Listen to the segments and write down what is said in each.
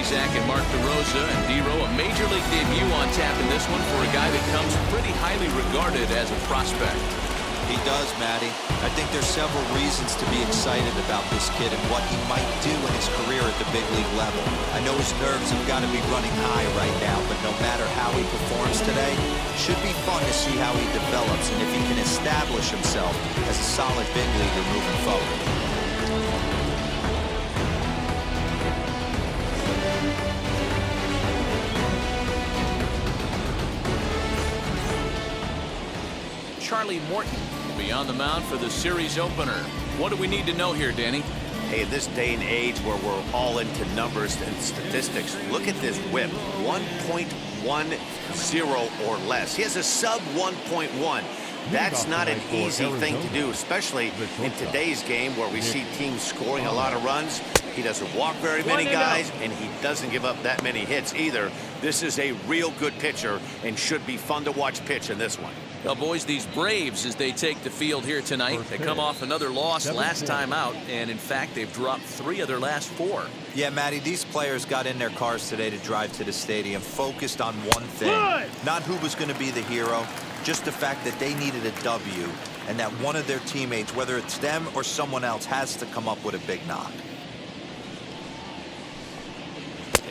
Plesac and Mark DeRosa, and Dero, a major league debut on tap in this one for a guy that comes pretty highly regarded as a prospect. He does, Matty. I think there's several reasons to be excited about this kid and what he might do in his career at the big league level. I know his nerves have got to be running high right now, but no matter how he performs today, it should be fun to see how he develops and if he can establish himself as a solid big leaguer moving forward. Charlie Morton will be on the mound for the series opener. What do we need to know here, Danny? Hey, in this day and age where we're all into numbers and statistics, look at this whip, 1.10 or less. He has a sub 1.1. That's not an easy thing to do, especially in today's game where we see teams scoring a lot of runs. He doesn't walk very many guys, and he doesn't give up that many hits either. This is a real good pitcher and should be fun to watch pitch in this one. Well, boys, these Braves, as they take the field here tonight, they come off another loss last time out, and in fact, they've dropped 3 of their last 4. Yeah, Matty, these players got in their cars today to drive to the stadium, focused on one thing. Not who was going to be the hero, just the fact that they needed a W, and that one of their teammates, whether it's them or someone else, has to come up with a big knock.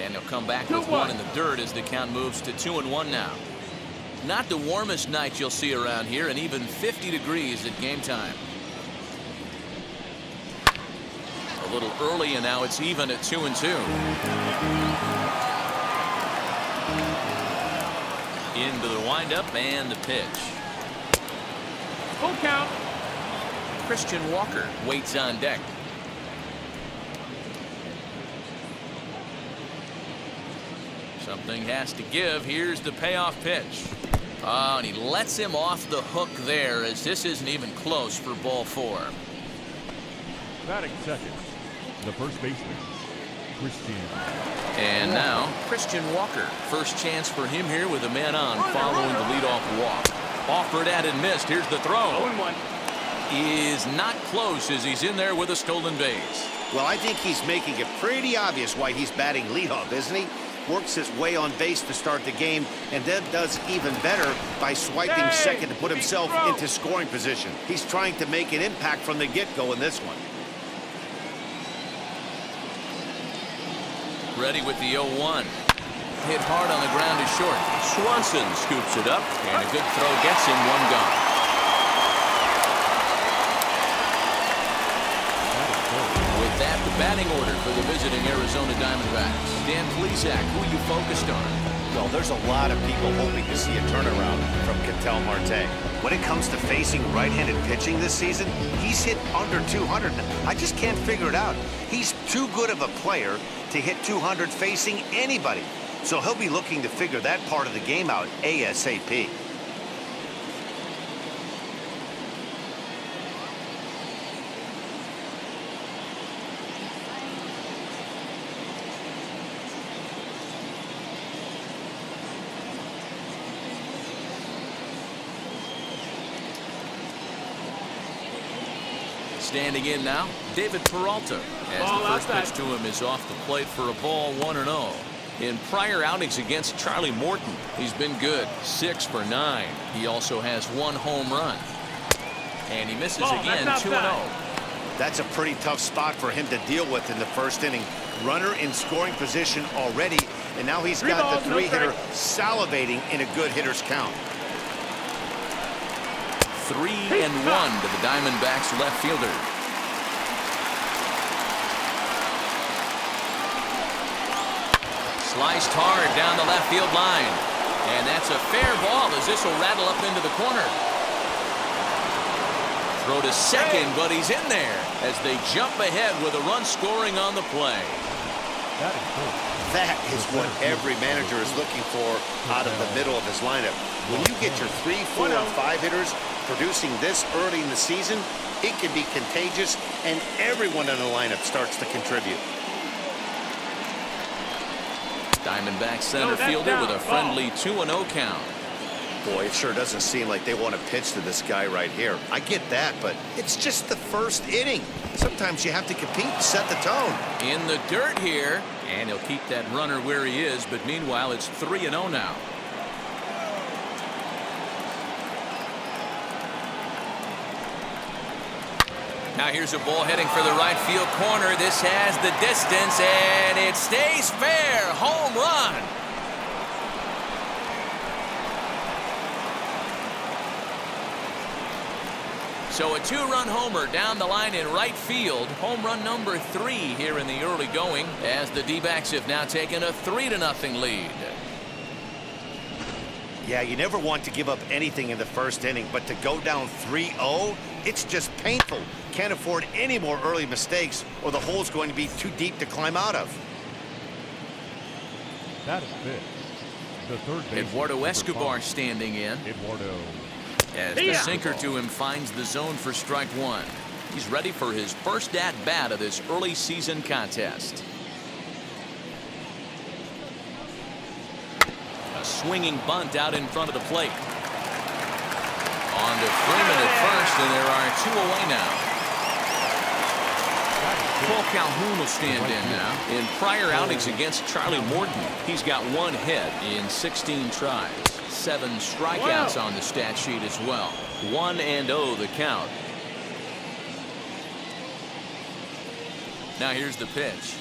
And they'll come back with 1 in the dirt as the count moves to 2-1 now. Not the warmest night you'll see around here, and even 50 degrees at game time. A little early, and now it's even at 2-2. Into the windup and the pitch. Full count. Christian Walker waits on deck. Something has to give. Here's the payoff pitch. Oh, and he lets him off the hook there, as this isn't even close for ball 4. Batting second, the first baseman, Christian. And now Christian Walker. First chance for him here with a man on following the leadoff walk. Offered at and missed. Here's the throw. 0-1. Is not close as he's in there with a stolen base. Well, I think he's making it pretty obvious why he's batting leadoff, isn't he? Works his way on base to start the game, and then does even better by swiping second to put himself into scoring position. He's trying to make an impact from the get-go in this one. Ready with the 0-1. Hit hard on the ground is short. Swanson scoops it up, and a good throw gets him 1 gone. With that, the batting order for the visiting Arizona Diamondbacks. Dan Plesac, who are you focused on? Well, there's a lot of people hoping to see a turnaround from Ketel Marte. When it comes to facing right-handed pitching this season, he's hit under 200. I just can't figure it out. He's too good of a player to hit 200 facing anybody. So he'll be looking to figure that part of the game out ASAP. Standing in now, David Peralta, as the first pitch to him is off the plate for a ball, 1-0. In prior outings against Charlie Morton, he's been good, 6 for 9. He also has 1 home run. And he misses again, 2-0. That's a pretty tough spot for him to deal with in the first inning. Runner in scoring position already, and now he's got the 3-hitter salivating in a good hitter's count. 3-1 to the Diamondbacks left fielder. Sliced hard down the left field line. And that's a fair ball as this will rattle up into the corner. Throw to second, but he's in there as they jump ahead with a run scoring on the play. That is what every manager is looking for out of the middle of his lineup. When you get your 3, 4, and 5 hitters producing this early in the season, it can be contagious, and everyone in the lineup starts to contribute. Diamondback center fielder with a friendly 2-0 count. Boy, it sure doesn't seem like they want to pitch to this guy right here. I get that, but it's just the first inning. Sometimes you have to compete and set the tone. In the dirt here, and he'll keep that runner where he is, but meanwhile it's 3-0 now. Now here's a ball heading for the right field corner. This has the distance, and it stays fair. Home run. So a 2-run homer down the line in right field. Home run number 3 here in the early going, as the D-backs have now taken a 3-0 lead. Yeah, you never want to give up anything in the first inning, but to go down 3-0, it's just painful. Can't afford any more early mistakes, or the hole's going to be too deep to climb out of. That is fifth. The third baseman, Eduardo Escobar 5. standing in. Eduardo. As the sinker to him finds the zone for strike 1. He's ready for his first at-bat of this early season contest. A swinging bunt out in front of the plate. On to Freeman at first, and there are 2 away now. Paul Calhoun will stand in now. In prior outings against Charlie Morton, he's got 1 hit in 16 tries. 7 strikeouts on the stat sheet as well. 1-0 the count. Now here's the pitch.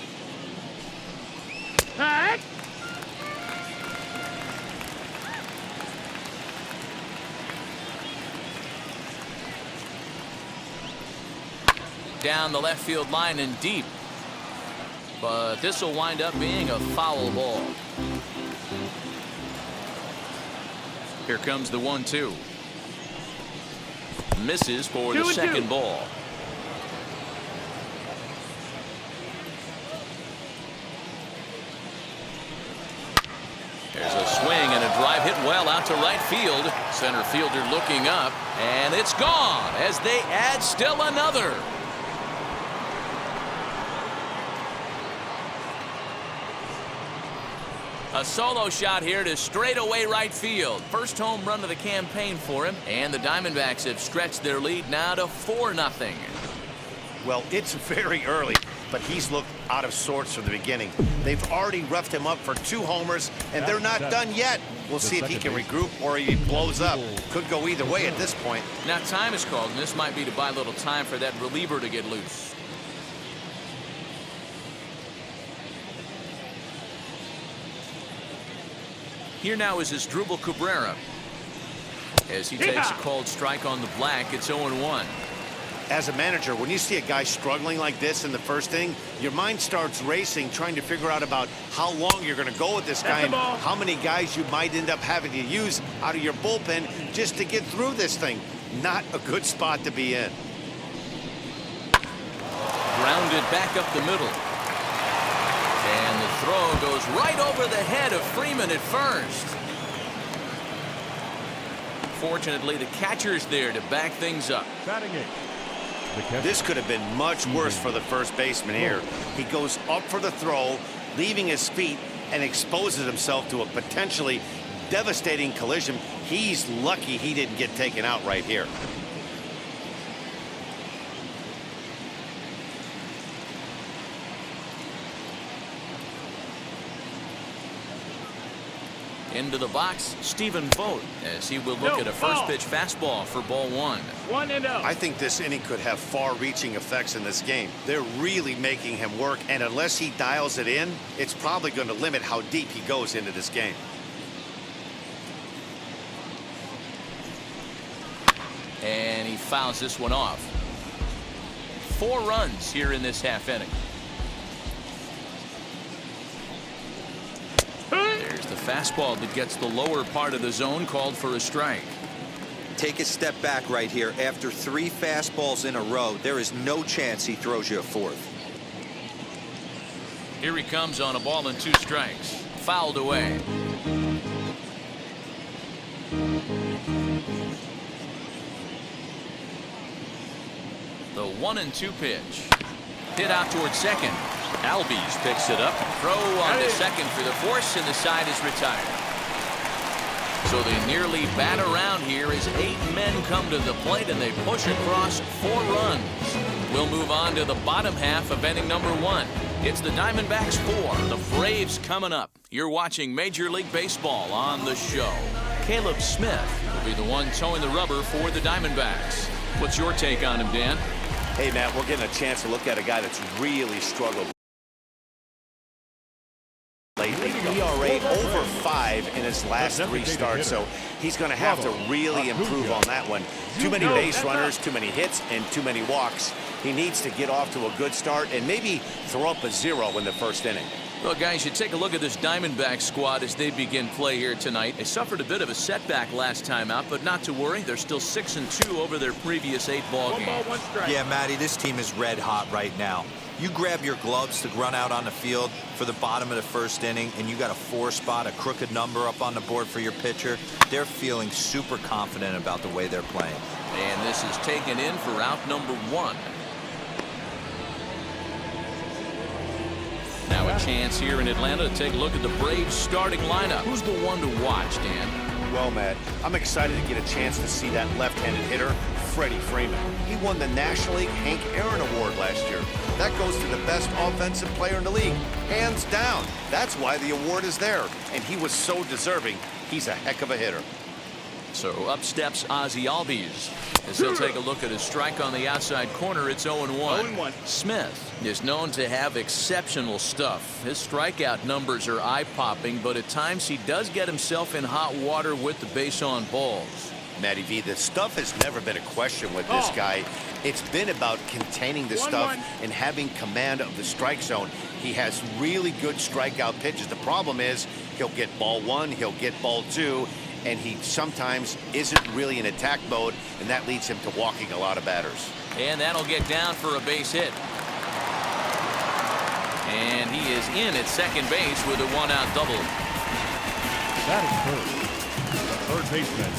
Down the left field line and deep. But this will wind up being a foul ball. Here comes the 1-2. Misses for the second ball. There's a swing and a drive hit well out to right field. Center fielder looking up, and it's gone as they add still another. A solo shot here to straightaway right field. First home run of the campaign for him, and the Diamondbacks have stretched their lead now to 4-0. Well, it's very early, but he's looked out of sorts from the beginning. They've already roughed him up for 2 homers, and they're not done yet. We'll see if he can regroup or he blows up. Could go either way at this point. Now time is called, and this might be to buy a little time for that reliever to get loose. Here now is Asdrubal Cabrera. As he takes a called strike on the black, it's 0-1. As a manager, when you see a guy struggling like this in the first inning, your mind starts racing, trying to figure out about how long you're going to go with this guy and how many guys you might end up having to use out of your bullpen just to get through this thing. Not a good spot to be in. Grounded back up the middle. And the throw goes right over the head of Freeman at first. Fortunately, the catcher's there to back things up. Batting 8. This could have been much worse for the first baseman here. He goes up for the throw, leaving his feet, and exposes himself to a potentially devastating collision. He's lucky he didn't get taken out right here. Into the box, Stephen Vogt, as he will look at a first pitch fastball for ball 1. 1-0. I think this inning could have far-reaching effects in this game. They're really making him work, and unless he dials it in, it's probably going to limit how deep he goes into this game. And he fouls this one off. 4 runs here in this half inning. There's the fastball that gets the lower part of the zone, called for a strike. Take a step back right here. After 3 fastballs in a row, there is no chance he throws you a 4th. Here he comes on a ball and 2 strikes. Fouled away. The 1-2 pitch. Hit out towards second. Albies picks it up. Throw on to second for the force, and the side is retired. So they nearly bat around here as 8 men come to the plate and they push across 4 runs. We'll move on to the bottom half of inning number 1. It's the Diamondbacks 4, the Braves coming up. You're watching Major League Baseball on the show. Caleb Smith will be the one towing the rubber for the Diamondbacks. What's your take on him, Dan? Hey, Matt, we're getting a chance to look at a guy that's really struggled lately. ERA over 5 in his last 3 starts, so he's going to have to really improve on that one. Too many base runners, too many hits, and too many walks. He needs to get off to a good start and maybe throw up a 0 in the first inning. Well, guys, you take a look at this Diamondback squad as they begin play here tonight. They suffered a bit of a setback last time out, but not to worry. They're still 6-2 over their previous 8 ball games. Yeah, Matty, this team is red hot right now. You grab your gloves to run out on the field for the bottom of the first inning, and you got a 4 spot, a crooked number up on the board for your pitcher. They're feeling super confident about the way they're playing. And this is taken in for out number 1. Now a chance here in Atlanta to take a look at the Braves starting lineup. Who's the one to watch, Dan? Well, Matt, I'm excited to get a chance to see that left-handed hitter, Freddie Freeman. He won the National League Hank Aaron Award last year. That goes to the best offensive player in the league, hands down. That's why the award is there, and he was so deserving. He's a heck of a hitter. So up steps Ozzie Albies as he'll take a look at his strike on the outside corner. It's 0-1. Smith is known to have exceptional stuff. His strikeout numbers are eye-popping, but at times he does get himself in hot water with the base on balls. Matty V, the stuff has never been a question with this guy. It's been about containing the stuff and having command of the strike zone. He has really good strikeout pitches. The problem is he'll get ball 1, he'll get ball 2, and he sometimes isn't really in attack mode, and that leads him to walking a lot of batters. And that'll get down for a base hit. And he is in at second base with a 1-out double. That is third. The third baseman,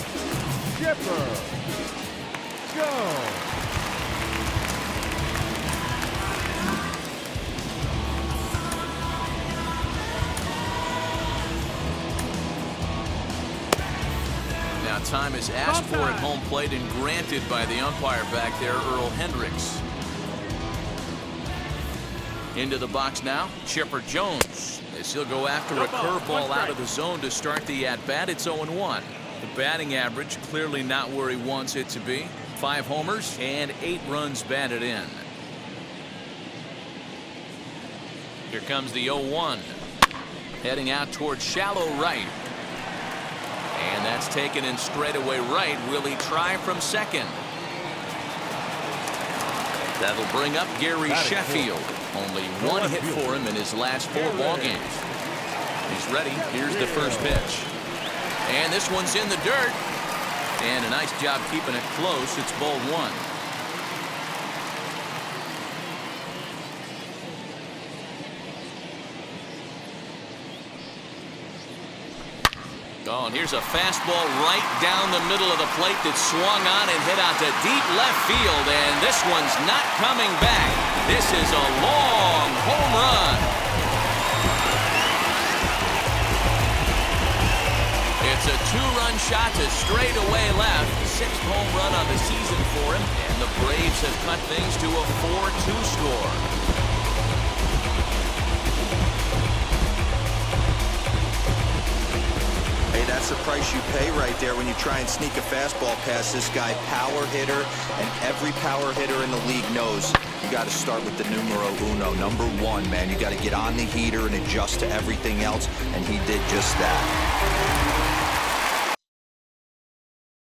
Skipper. Go. Now time is asked for at home plate and granted by the umpire back there, Earl Hendricks. Into the box now, Chipper Jones as he'll go after a curveball out of the zone to start the at-bat. It's 0-1. The batting average clearly not where he wants it to be. 5 homers and 8 runs batted in. Here comes the 0-1. Heading out towards shallow right. And that's taken in straightaway right. Will he try from second? That'll bring up Gary Sheffield. Only 1 hit for him in his last 4 ball games. He's ready. Here's the first pitch. And this one's in the dirt. And a nice job keeping it close. It's ball 1. Oh, and here's a fastball right down the middle of the plate that swung on and hit out to deep left field. And this one's not coming back. This is a long home run. It's a 2-run shot to straightaway left. 6th home run on the season for him. And the Braves have cut things to a 4-2 score. That's the price you pay right there when you try and sneak a fastball past this guy. Power hitter, and every power hitter in the league knows you got to start with the numero uno, number 1, man. You got to get on the heater and adjust to everything else, and he did just that.